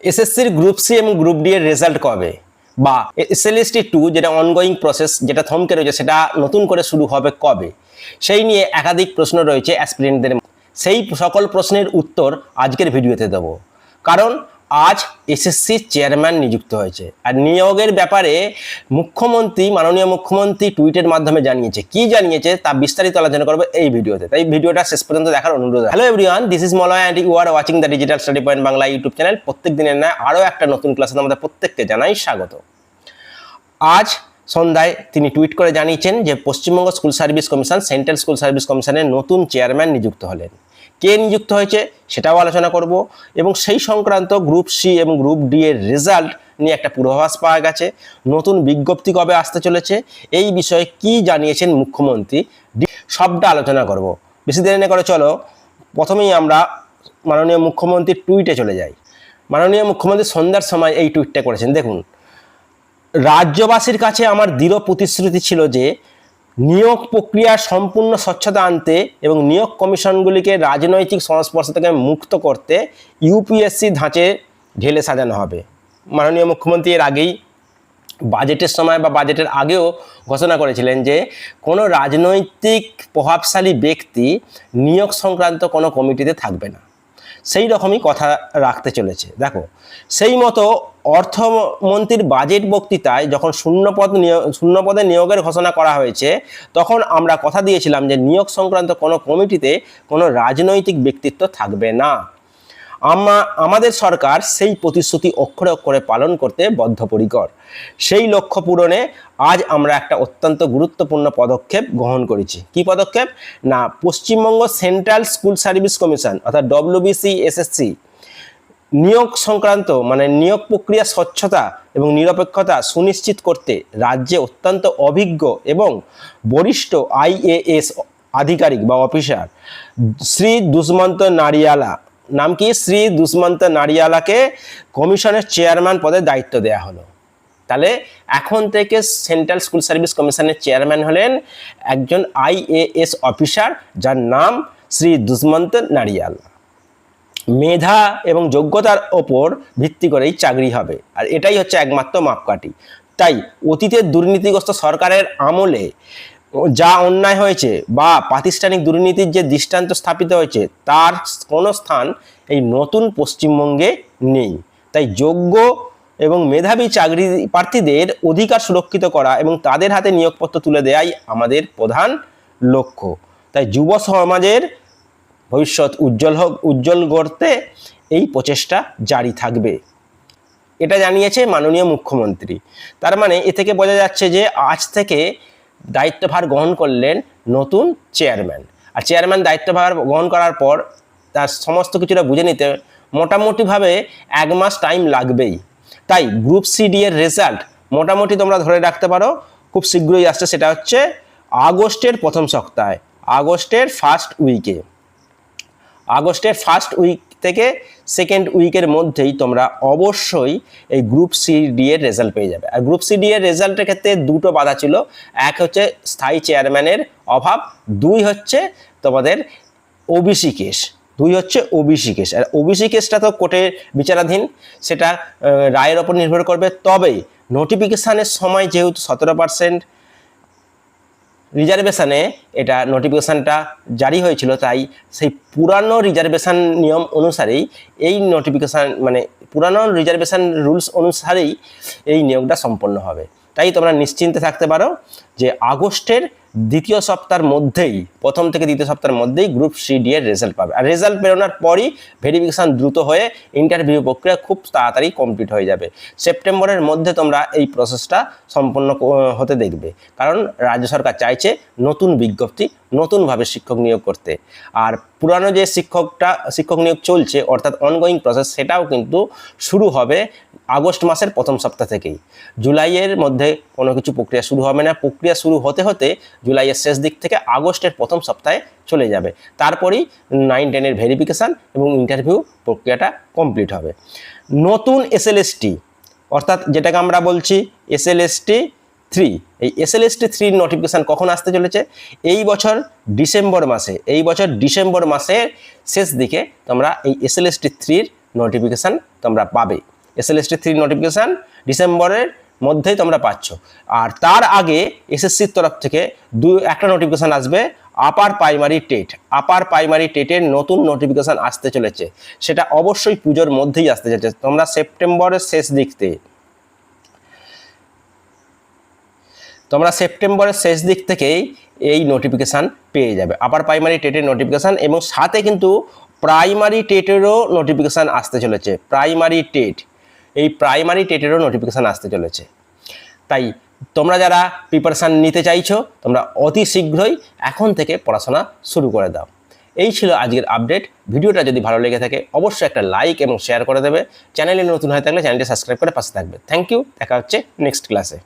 এসএসসির group C এবং group D এর রেজাল্ট কবে, বা এসএলএসটি 2 যেটা অনগোয়িং প্রসেস, যেটা থমকে রয়েছে, সেটা নতুন করে শুরু হবে কবে, সেই নিয়ে একাধিক প্রশ্ন রয়েছে অ্যাসপিরেন্টদের। সেই সকল প্রশ্নের উত্তর আজকের ভিডিওতে দেব। কারণ আজ এসএসসি চেয়ারম্যান নিযুক্ত হয়েছে, আর নিয়োগের ব্যাপারে মাননীয় মুখ্যমন্ত্রী টুইটের মাধ্যমে জানিয়েছে। কি জানিয়েছে তা বিস্তারিত আলোচনা করবো এই ভিডিওতে, তাই ভিডিওটা শেষ পর্যন্ত দেখার অনুরোধ। Hello everyone, this is Malay and you are watching the digital study point Bangla YouTube channel. প্রত্যেক দিনের ন্যায় আরও একটা নতুন ক্লাসে আমাদের প্রত্যেককে জানাই স্বাগত। আজ সন্ধ্যায় তিনি টুইট করে জানিয়েছেন যে Paschimbanga school service commission, central school service কমিশনের নতুন চেয়ারম্যান নিযুক্ত হলেন। কে নিযুক্ত হয়েছে সেটাও আলোচনা করব, এবং সেই সংক্রান্ত গ্রুপ সি এবং গ্রুপ ডি এর রেজাল্ট নিয়ে একটা পূর্বাভাস পাওয়া গেছে। নতুন বিজ্ঞপ্তি কবে আসতে চলেছে, এই বিষয়ে কি জানিয়েছেন মুখ্যমন্ত্রী, সবটা আলোচনা করব। বেশি দেরি না করে চলো প্রথমেই আমরা মাননীয় মুখ্যমন্ত্রীর টুইটে চলে যাই। মাননীয় মুখ্যমন্ত্রী সন্ধ্যার সময় এই টুইটটা করেছেন। দেখুন, রাজ্যবাসীর কাছে আমার দৃঢ় প্রতিশ্রুতি ছিল যে নিয়োগ প্রক্রিয়ার সম্পূর্ণ স্বচ্ছতা আনতে এবং নিয়োগ কমিশনগুলিকে রাজনৈতিক সংস্পর্শ থেকে মুক্ত করতে ইউপিএসসি ধাঁচে ঢেলে সাজানো হবে। মাননীয় মুখ্যমন্ত্রী এর আগেই বাজেটের সময় বা বাজেটের আগেও ঘোষণা করেছিলেন যে কোনো রাজনৈতিক প্রভাবশালী ব্যক্তি নিয়োগ সংক্রান্ত কোনো কমিটিতে থাকবে না। সেই রকমই কথা রাখতে চলেছে। দেখো, সেই মতো অর্থমন্ত্রীর বাজেট বক্তৃতায় যখন শূন্যপদে নিয়োগের ঘোষণা করা হয়েছে, তখন আমরা কথা দিয়েছিলাম যে নিয়োগ সংক্রান্ত কোনো কমিটিতে কোনো রাজনৈতিক ব্যক্তিত্ব থাকবে না। আমাদের সরকার সেই প্রতিশ্রুতি অক্ষরে অক্ষরে পালন করতে বদ্ধপরিকর। সেই লক্ষ্য পূরণে আজ আমরা একটা অত্যন্ত গুরুত্বপূর্ণ পদক্ষেপ গ্রহণ করেছি। কি পদক্ষেপ না, Paschimbanga central school service commission অর্থাৎ WBCSSC নিয়োগ সংক্রান্ত নিয়োগ প্রক্রিয়া স্বচ্ছতা এবং নিরপেক্ষতা সুনিশ্চিত করতে রাজ্যে অত্যন্ত অভিজ্ঞ এবং বরিষ্ঠ IAS আধিকারিক বা অফিসার শ্রী দুষ্মন্ত নারিয়ালা, নাম কি, শ্রী দুষ্মন্ত নারিয়ালাকে কমিশনের চেয়ারম্যান পদে দায়িত্ব দেওয়া হলো। তাহলে এখন থেকে সেন্ট্রাল স্কুল সার্ভিস কমিশনের চেয়ারম্যান হলেন একজন IAS অফিসার, যার নাম শ্রী দুষ্মন্ত নারিয়ালা। মেধা এবং যোগ্যতার ওপর ভিত্তি করেই চাকরি হবে, আর এটাই হচ্ছে একমাত্র মাপকাঠি। তাই অতীতের দুর্নীতিগ্রস্ত সরকারের আমলে যা অন্যায় হয়েছে বা প্রাতিষ্ঠানিক দুর্নীতির যে দৃষ্টান্ত স্থাপিত হয়েছে, তার কোনো স্থান এই নতুন পশ্চিমবঙ্গে নেই। তাই যোগ্য এবং মেধাবী চাকরি প্রার্থীদের অধিকার সুরক্ষিত করা এবং তাদের হাতে নিয়োগপত্র তুলে দেওয়াই আমাদের প্রধান লক্ষ্য। তাই যুব সমাজের ভবিষ্যৎ উজ্জ্বল করতে এই প্রচেষ্টা জারি থাকবে, এটা জানিয়েছে মাননীয় মুখ্যমন্ত্রী। তার মানে এ থেকে বোঝা যাচ্ছে যে আজ থেকে দায়িত্বভার গ্রহণ করলেন নতুন চেয়ারম্যান, আর চেয়ারম্যান দায়িত্বভার গ্রহণ করার পর তার সমস্ত কিছুটা বুঝে নিতে মোটামুটিভাবে 1 মাস টাইম লাগবেই। তাই গ্রুপ সিডি এর রেজাল্ট মোটামুটি তোমরা ধরে রাখতে পারো খুব শীঘ্রই আসছে, সেটা হচ্ছে আগস্টের প্রথম সপ্তাহে, আগস্টের ফার্স্ট উইক থেকে সেকেন্ড উইকের মধ্যেই তোমরা অবশ্যই এই গ্রুপ সিডি এর রেজাল্ট পেয়ে যাবে। আর গ্রুপ সিডি এর রেজাল্টের ক্ষেত্রে দুটো বাধা ছিল। এক হচ্ছে স্থায়ী চেয়ারম্যানের অভাব, দুই হচ্ছে তোমাদের ওবিসি কেস। আর ওবিসি কেসটা তো কোর্টে বিচারাধীন, সেটা রায়ের ওপর নির্ভর করবে। তবে নোটিফিকেশানের সময় যেহেতু 17% রিজার্ভেশনে এটা নোটিফিকেশানটা জারি হয়েছিল, তাই সেই পুরানো রিজার্ভেশন নিয়ম অনুসারেই এই নোটিফিকেশান পুরানো রিজার্ভেশন রুলস অনুসারেই এই নিয়োগটা সম্পন্ন হবে। তাই তোমরা নিশ্চিন্তে থাকতে পারো যে আগস্টের দ্বিতীয় সপ্তাহের মধ্যেই, প্রথম থেকে দ্বিতীয় সপ্তাহের মধ্যেই গ্রুপ সিডি এর রেজাল্ট পাবে। আর রেজাল্ট বেরোনোর পরই ভেরিফিকেশান দ্রুত হয়ে ইন্টারভিউ প্রক্রিয়া খুব তাড়াতাড়ি কমপ্লিট হয়ে যাবে। সেপ্টেম্বরের মধ্যে তোমরা এই প্রসেসটা সম্পন্ন হতে দেখবে, কারণ রাজ্য সরকার চাইছে নতুন বিজ্ঞপ্তি, নতুনভাবে শিক্ষক নিয়োগ করতে। আর পুরানো যে শিক্ষক নিয়োগ চলছে অর্থাৎ অনগোয়িং প্রসেস, সেটাও কিন্তু শুরু হবে আগস্ট মাসের প্রথম সপ্তাহ থেকেই। জুলাইয়ের মধ্যে কোনো কিছু প্রক্রিয়া শুরু হবে না। প্রক্রিয়া শুরু হতে হতে জুলাইয়ের শেষ দিক থেকে আগস্টের প্রথম সপ্তাহে চলে যাবে। তারপরেই 9-10 ভেরিফিকেশান এবং ইন্টারভিউ প্রক্রিয়াটা কমপ্লিট হবে। নতুন SLST অর্থাৎ যেটাকে আমরা বলছি SLST 3, এই SLST 3 নোটিফিকেশান কখন আসতে চলেছে? এই বছর ডিসেম্বর মাসের শেষ দিকে তোমরা এই SLST 3 নোটিফিকেশান তোমরা পাবে। SLST 3 নোটিফিকেশান ডিসেম্বরের মধ্যেই তোমরা পাচ্ছ। আর তার আগে এসএসসির তরফ থেকে একটা নোটিফিকেশান আসবে upper primary TET. Upper primary টেটের নতুন নোটিফিকেশান আসতে চলেছে, সেটা অবশ্যই পুজোর মধ্যেই আসতে চলেছে। তোমরা সেপ্টেম্বরের শেষ দিক থেকেই এই নোটিফিকেশান পেয়ে যাবে, আপার প্রাইমারি টেটের নোটিফিকেশান। এবং সাথে কিন্তু প্রাইমারি টেটেরও নোটিফিকেশান আসতে চলেছে। প্রাইমারি টেটেরও নোটিফিকেশান আসতে চলেছে। তাই তোমরা যারা প্রিপারেশান নিতে চাইছো, তোমরা অতি শীঘ্রই এখন থেকে পড়াশোনা শুরু করে দাও। এই ছিল আজকের আপডেট। ভিডিওটা যদি ভালো লেগে থাকে অবশ্যই একটা লাইক এবং শেয়ার করে দেবে। চ্যানেলে নতুন হয়ে থাকলে চ্যানেলটি সাবস্ক্রাইব করে পাশে থাকবে। থ্যাংক ইউ, দেখা হচ্ছে নেক্সট ক্লাসে।